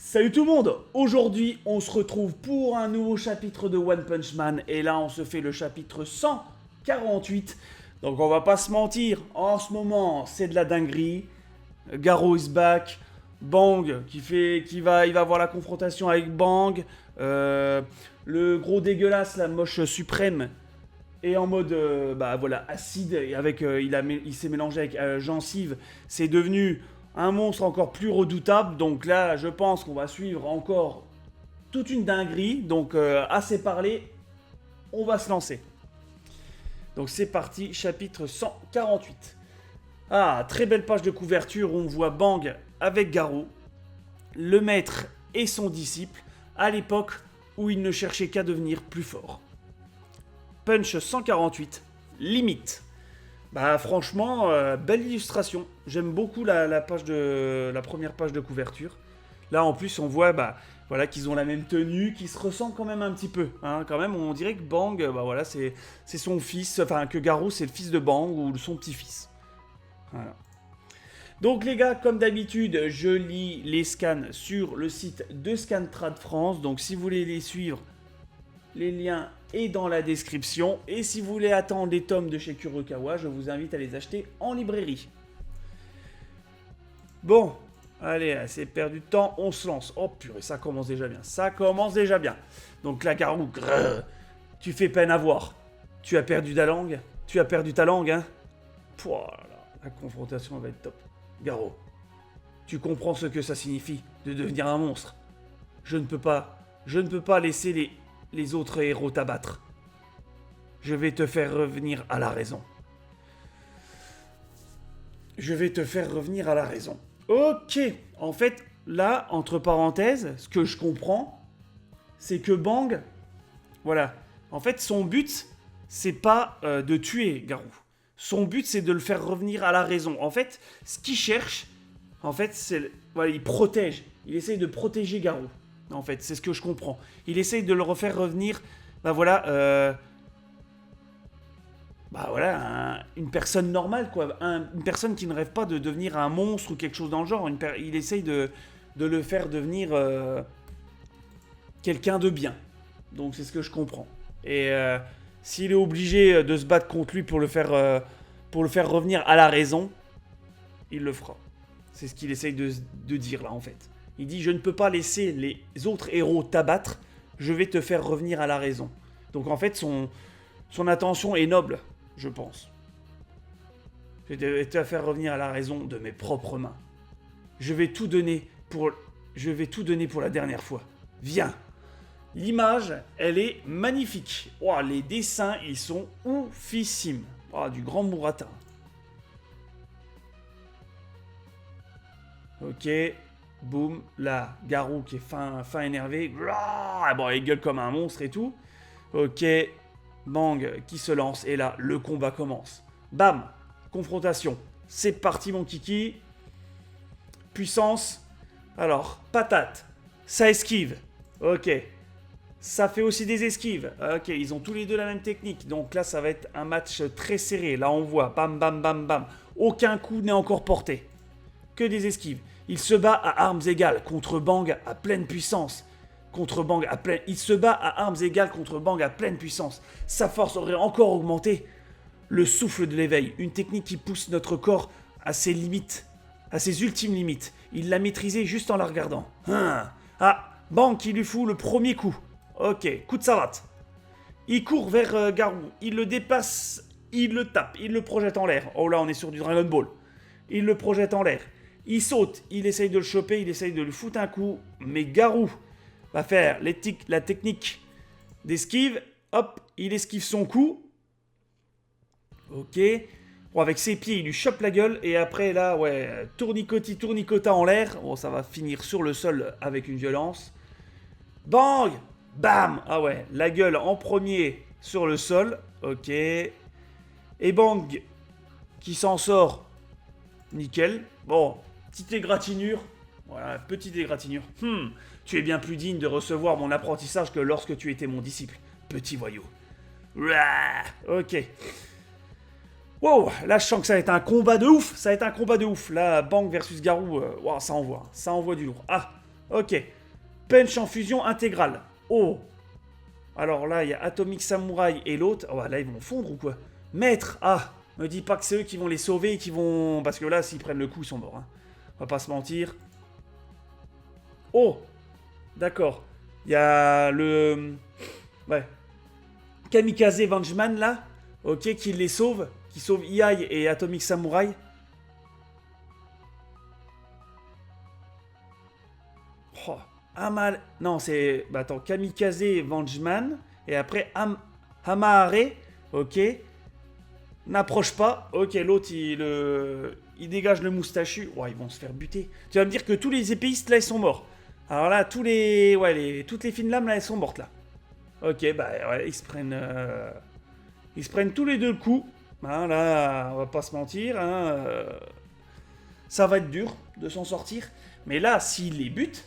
Salut tout le monde. Aujourd'hui on se retrouve pour un nouveau chapitre de One Punch Man. Et là on se fait le chapitre 148. Donc on va pas se mentir, en ce moment c'est de la dinguerie. Garou is back. Bang il va avoir la confrontation avec Bang. Le gros dégueulasse, la moche suprême, est en mode acide. Et avec, il s'est mélangé avec Gencive. C'est devenu un monstre encore plus redoutable. Donc là, je pense qu'on va suivre encore toute une dinguerie. Donc assez parlé, on va se lancer. Donc c'est parti, chapitre 148. Ah, très belle page de couverture où on voit Bang avec Garou, le maître et son disciple, à l'époque où il ne cherchait qu'à devenir plus fort. Punch 148, limite. Bah franchement, belle illustration. J'aime beaucoup la première page de couverture. Là en plus on voit qu'ils ont la même tenue, qui se ressemble quand même un petit peu. Hein. Quand même on dirait que Bang, c'est son fils, enfin que Garou c'est le fils de Bang ou son petit-fils. Voilà. Donc les gars, comme d'habitude, je lis les scans sur le site de Scantrad France. Donc si vous voulez les suivre, les liens est dans la description. Et si vous voulez attendre les tomes de chez Kurokawa, je vous invite à les acheter en librairie. Bon, allez, c'est perdu de temps, on se lance. Oh purée, ça commence déjà bien. Ça commence déjà bien. Donc là, Garou, tu fais peine à voir. Tu as perdu ta langue. Tu as perdu ta langue, hein. Pouah, la confrontation va être top. Garou, tu comprends ce que ça signifie de devenir un monstre. Je ne peux pas laisser les autres héros t'abattre. Je vais te faire revenir à la raison. Je vais te faire revenir à la raison. Ok, en fait, là, entre parenthèses, ce que je comprends, c'est que Bang, voilà, en fait, son but, c'est pas de tuer Garou. Son but, c'est de le faire revenir à la raison. En fait, ce qu'il cherche, en fait, c'est... Voilà, il protège. Il essaye de protéger Garou. En fait, c'est ce que je comprends. Il essaye de le refaire revenir... une personne normale, quoi. Une personne qui ne rêve pas de devenir un monstre ou quelque chose dans le genre. Il essaye de le faire devenir quelqu'un de bien. Donc, c'est ce que je comprends. Et... s'il est obligé de se battre contre lui pour le faire revenir à la raison, il le fera. C'est ce qu'il essaye de dire là en fait. Il dit je ne peux pas laisser les autres héros t'abattre, je vais te faire revenir à la raison. Donc en fait son intention est noble, je pense. Je vais te faire revenir à la raison de mes propres mains. Je vais tout donner pour la dernière fois. Viens. L'image, elle est magnifique. Oh, les dessins, ils sont oufissimes. Oh, du grand Murata. Ok. Boum. Là, Garou qui est fin énervé. Bon, il gueule comme un monstre et tout. Ok. Bang qui se lance. Et là, le combat commence. Bam. Confrontation. C'est parti, mon kiki. Puissance. Alors, patate. Ça esquive. Ok. Ça fait aussi des esquives. Ok, ils ont tous les deux la même technique. Donc là, ça va être un match très serré. Là, on voit, bam, bam, bam, bam. Aucun coup n'est encore porté. Que des esquives. Il se bat à armes égales contre Bang à pleine puissance. Il se bat à armes égales contre Bang à pleine puissance. Sa force aurait encore augmenté. Le souffle de l'éveil. Une technique qui pousse notre corps à ses limites. À ses ultimes limites. Il l'a maîtrisé juste en la regardant. Bang qui lui fout le premier coup. Ok, coup de savate. Il court vers Garou, il le dépasse, il le tape, il le projette en l'air. Oh là, on est sur du Dragon Ball. Il le projette en l'air. Il saute, il essaye de le choper, il essaye de lui foutre un coup. Mais Garou va faire la technique d'esquive. Hop, il esquive son coup. Ok. Bon, avec ses pieds, il lui chope la gueule. Et après, là, ouais, tournicota en l'air. Bon, ça va finir sur le sol avec une violence. Bang! Bam! Ah ouais, la gueule en premier sur le sol. Ok. Et Bang qui s'en sort. Nickel. Bon, petite égratignure. Voilà, petite égratignure. Tu es bien plus digne de recevoir mon apprentissage que lorsque tu étais mon disciple. Petit voyou. Ok. Wow, là je sens que ça va être un combat de ouf. Là, Bang versus Garou, ça envoie. Ça envoie du lourd. Ah, Ok. Punch en fusion intégrale. Oh. Alors là, il y a Atomic Samurai et l'autre. Oh, là, ils vont fondre ou quoi? Maître. Ah. Me dis pas que c'est eux qui vont les sauver et qui vont... Parce que là, s'ils prennent le coup, ils sont morts. Hein. On va pas se mentir. Oh. D'accord. Il y a le... Ouais. Kamikaze Vengeman, là. Ok, qui les sauve. Qui sauve Iai et Atomic Samurai. Oh. Amal... Non, c'est... Bah, attends. Kamikaze Vengeman. Et après, Hamahare. Ok. N'approche pas. Ok, l'autre, il dégage le moustachu. Ouais, ils vont se faire buter. Tu vas me dire que tous les épéistes, là, ils sont morts. Alors là, tous les... Ouais, toutes les fines lames, là, elles sont mortes, là. Ok, bah, ouais, ils se prennent... Ils se prennent tous les deux le coup. Hein, là, on va pas se mentir. Hein, ça va être dur de s'en sortir. Mais là, s'il les bute...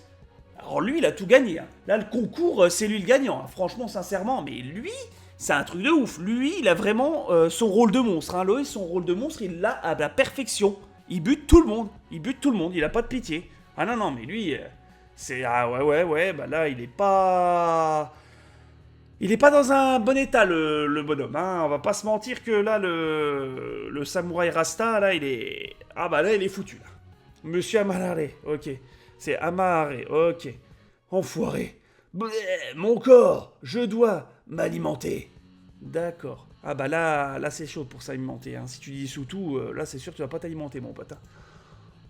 Alors lui, il a tout gagné. Hein. Là, le concours, c'est lui le gagnant. Hein. Franchement, sincèrement. Mais lui... C'est un truc de ouf. Lui, il a vraiment son rôle de monstre. Hein. Loïs, son rôle de monstre, il l'a à la perfection. Il bute tout le monde. Il bute tout le monde. Il a pas de pitié. Ah non, non, mais lui, c'est... Ah ouais. Bah là, il est pas... Il est pas dans un bon état, le bonhomme. Hein. On va pas se mentir que là, le samouraï Rasta, là, il est... Ah bah là, il est foutu, là. Monsieur Amahare, ok. C'est Amahare, ok. Enfoiré. Bleh, mon corps, je dois m'alimenter. D'accord. Ah bah là c'est chaud pour s'alimenter. Hein. Si tu dis sous tout, là c'est sûr que tu vas pas t'alimenter, mon pote. Hein.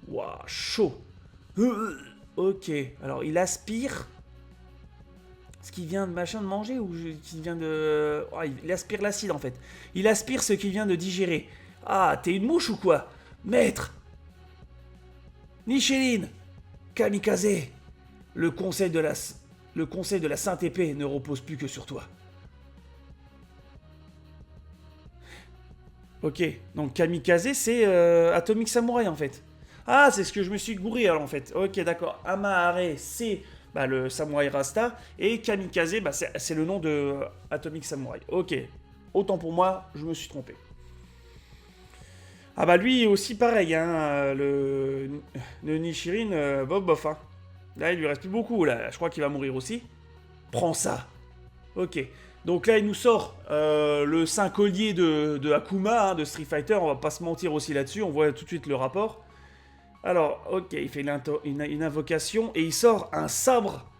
Waouh, chaud. Ok. Alors il aspire ce qu'il vient de machin de manger ou qu'il vient de... Oh, il aspire l'acide en fait. Il aspire ce qu'il vient de digérer. Ah, t'es une mouche ou quoi? Maître. Nichirin. Kamikaze. Le conseil de la Sainte Épée ne repose plus que sur toi. Ok, donc Kamikaze, c'est Atomic Samurai en fait. Ah, c'est ce que je me suis gouré alors en fait. Ok, d'accord. Amahare, c'est le Samurai Rasta. Et Kamikaze, c'est le nom de Atomic Samurai. Ok, autant pour moi, je me suis trompé. Ah bah lui aussi pareil, hein, le Nichirin, bof, hein. Là, il lui reste plus beaucoup, là. Je crois qu'il va mourir aussi. Prends ça. Ok. Donc là, il nous sort le 5 collier de Akuma, hein, de Street Fighter. On va pas se mentir aussi là-dessus. On voit tout de suite le rapport. Alors, ok, il fait une invocation et il sort un sabre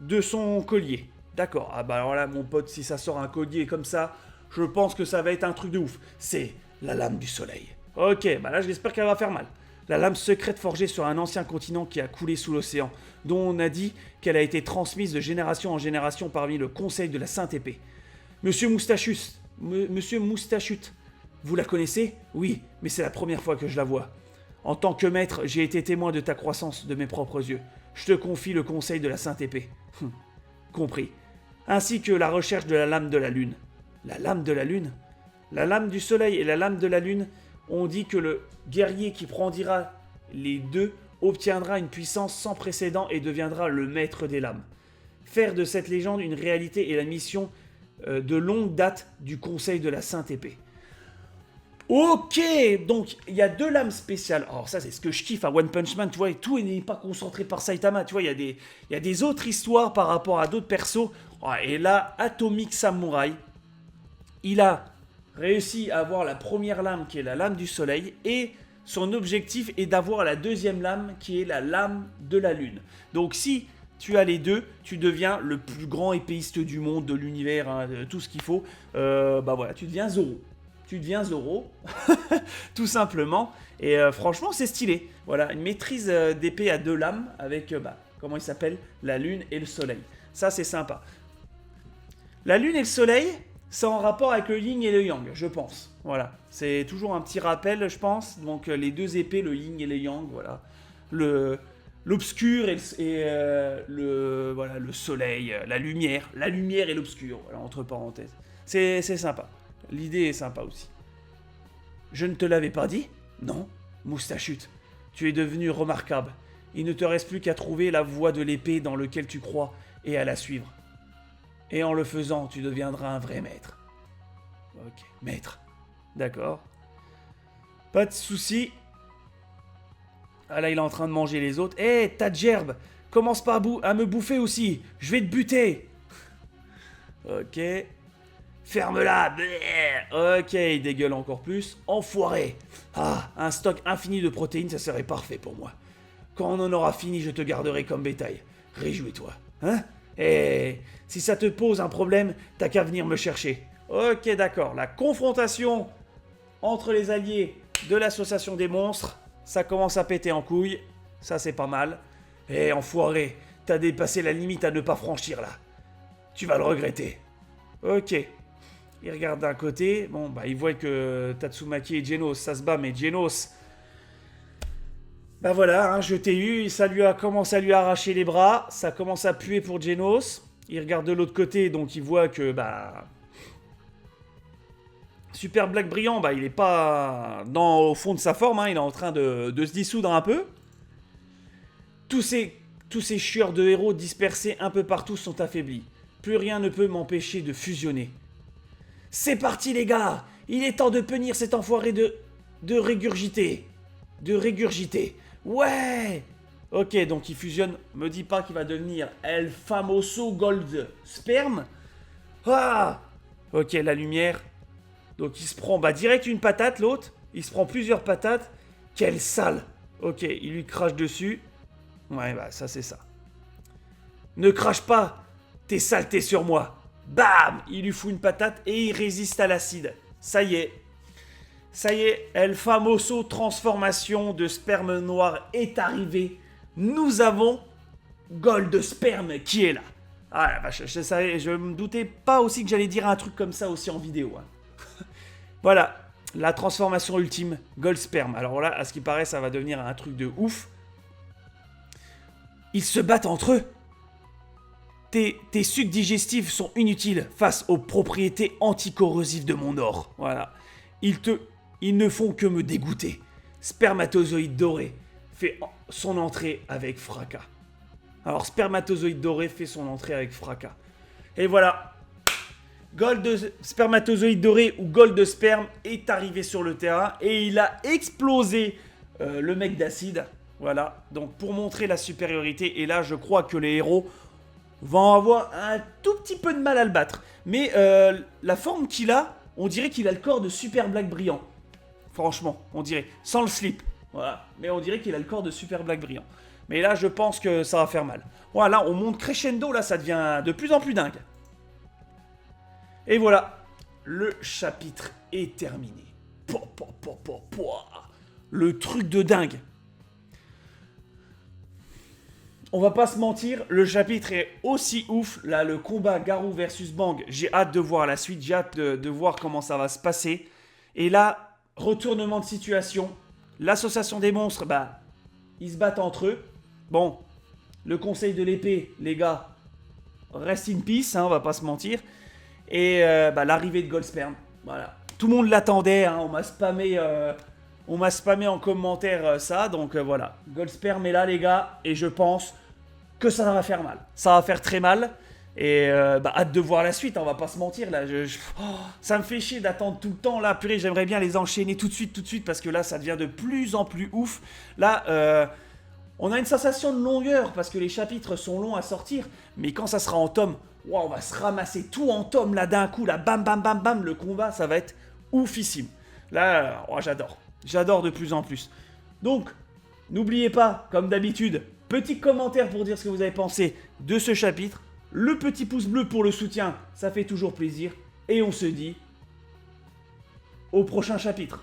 de son collier. D'accord. Ah bah alors là, mon pote, si ça sort un collier comme ça, je pense que ça va être un truc de ouf. C'est la lame du soleil. Ok, bah là, j'espère qu'elle va faire mal. La lame secrète forgée sur un ancien continent qui a coulé sous l'océan, dont on a dit qu'elle a été transmise de génération en génération parmi le conseil de la Sainte Épée. Monsieur Moustachus, Monsieur Moustachut, vous la connaissez? Oui, mais c'est la première fois que je la vois. En tant que maître, j'ai été témoin de ta croissance de mes propres yeux. Je te confie le conseil de la Sainte Épée. Compris. Ainsi que la recherche de la lame de la lune. La lame de la lune? La lame du soleil et la lame de la lune, on dit que le guerrier qui brandira les deux obtiendra une puissance sans précédent et deviendra le maître des lames. Faire de cette légende une réalité est la mission de longue date du Conseil de la Sainte Épée. Ok, donc il y a deux lames spéciales. Alors ça c'est ce que je kiffe à One Punch Man, tu vois, et tout n'est pas concentré par Saitama, tu vois, il y a des autres histoires par rapport à d'autres persos. Et là, Atomic Samurai, il a réussi à avoir la première lame qui est la lame du soleil et son objectif est d'avoir la deuxième lame qui est la lame de la lune. Donc si tu as les deux, tu deviens le plus grand épéiste du monde, de l'univers, hein, de tout ce qu'il faut. Voilà, tu deviens Zoro. Tu deviens Zoro, tout simplement. Et franchement, c'est stylé. Voilà, une maîtrise d'épée à deux lames avec, comment il s'appelle? La lune et le soleil. Ça, c'est sympa. La lune et le soleil, c'est en rapport avec le yin et le yang, je pense. Voilà, c'est toujours un petit rappel, je pense. Donc les deux épées, le yin et le yang, voilà. L'obscur et le soleil, la lumière et l'obscur, voilà, entre parenthèses. C'est sympa. L'idée est sympa aussi. Je ne te l'avais pas dit? Non, Moustachut. Tu es devenu remarquable. Il ne te reste plus qu'à trouver la voie de l'épée dans laquelle tu crois et à la suivre. Et en le faisant, tu deviendras un vrai maître. Ok, maître. D'accord. Pas de souci. Ah là, il est en train de manger les autres. Hé, ta gerbe! Commence pas à me bouffer aussi. Je vais te buter. Ok. Ferme-la. Bleh. Ok, il dégueule encore plus. Enfoiré. Ah, un stock infini de protéines, ça serait parfait pour moi. Quand on en aura fini, je te garderai comme bétail. Réjouis-toi. Hein? Et si ça te pose un problème, t'as qu'à venir me chercher. Ok, d'accord. La confrontation entre les alliés de l'association des monstres, ça commence à péter en couille. Ça, c'est pas mal. Eh, enfoiré, t'as dépassé la limite à ne pas franchir, là. Tu vas le regretter. Ok. Il regarde d'un côté. Bon, bah, il voit que Tatsumaki et Genos, ça se bat, mais Genos... Bah voilà, hein, je t'ai eu, ça lui a commencé à lui arracher les bras, ça commence à puer pour Genos. Il regarde de l'autre côté, donc il voit que, bah... Super Black Brillant, bah, il est pas au fond de sa forme, hein, il est en train de se dissoudre un peu. Tous ces chieurs de héros dispersés un peu partout sont affaiblis. Plus rien ne peut m'empêcher de fusionner. C'est parti les gars! Il est temps de punir cet enfoiré de régurgiter. De régurgiter. Ouais! Ok, donc il fusionne. Me dis pas qu'il va devenir El Famoso Gold Sperm. Ah! Ok, la lumière. Donc il se prend direct une patate, l'autre. Il se prend plusieurs patates. Quelle sale! Ok, il lui crache dessus. Ouais, bah ça c'est ça. Ne crache pas tes saletés sur moi. Bam! Il lui fout une patate et il résiste à l'acide. Ça y est. Ça y est, El Famoso transformation de sperme noir est arrivé. Nous avons Gold Sperm qui est là. Ah la vache, je me doutais pas aussi que j'allais dire un truc comme ça aussi en vidéo. Hein. Voilà, la transformation ultime, Gold Sperm. Alors là, à ce qui paraît, ça va devenir un truc de ouf. Ils se battent entre eux. Tes sucs digestifs sont inutiles face aux propriétés anticorrosives de mon or. Voilà. Ils ne font que me dégoûter. Spermatozoïde doré fait son entrée avec fracas. Alors, spermatozoïde doré fait son entrée avec fracas. Et voilà. Gold spermatozoïde doré ou Gold Sperm est arrivé sur le terrain et il a explosé le mec d'acide. Voilà. Donc, pour montrer la supériorité. Et là, je crois que les héros vont avoir un tout petit peu de mal à le battre. Mais la forme qu'il a, on dirait qu'il a le corps de Super Black Brillant. Franchement, on dirait. Sans le slip. Voilà. Mais on dirait qu'il a le corps de Super Black Brillant. Mais là, je pense que ça va faire mal. Voilà, on monte crescendo. Là, ça devient de plus en plus dingue. Et voilà. Le chapitre est terminé. Le truc de dingue. On va pas se mentir, le chapitre est aussi ouf. Là, le combat Garou versus Bang, j'ai hâte de voir la suite. J'ai hâte de voir comment ça va se passer. Et là... Retournement de situation. L'association des monstres, bah, ils se battent entre eux. Bon, le conseil de l'épée, les gars, rest in peace, hein, on va pas se mentir. Et l'arrivée de Gold Sperm, voilà. Tout le monde l'attendait, hein, on m'a spammé en commentaire ça, donc voilà. Gold Sperm est là, les gars, et je pense que ça va faire mal. Ça va faire très mal. Et hâte de voir la suite, on va pas se mentir là. Ça me fait chier d'attendre tout le temps là. Purée, j'aimerais bien les enchaîner tout de suite parce que là ça devient de plus en plus ouf. Là, on a une sensation de longueur parce que les chapitres sont longs à sortir. Mais quand ça sera en tome, wow, on va se ramasser tout en tome là d'un coup. Là, bam, bam, bam, bam, le combat ça va être oufissime. Là, j'adore. J'adore de plus en plus. Donc, n'oubliez pas, comme d'habitude, petit commentaire pour dire ce que vous avez pensé de ce chapitre. Le petit pouce bleu pour le soutien, ça fait toujours plaisir. Et on se dit au prochain chapitre.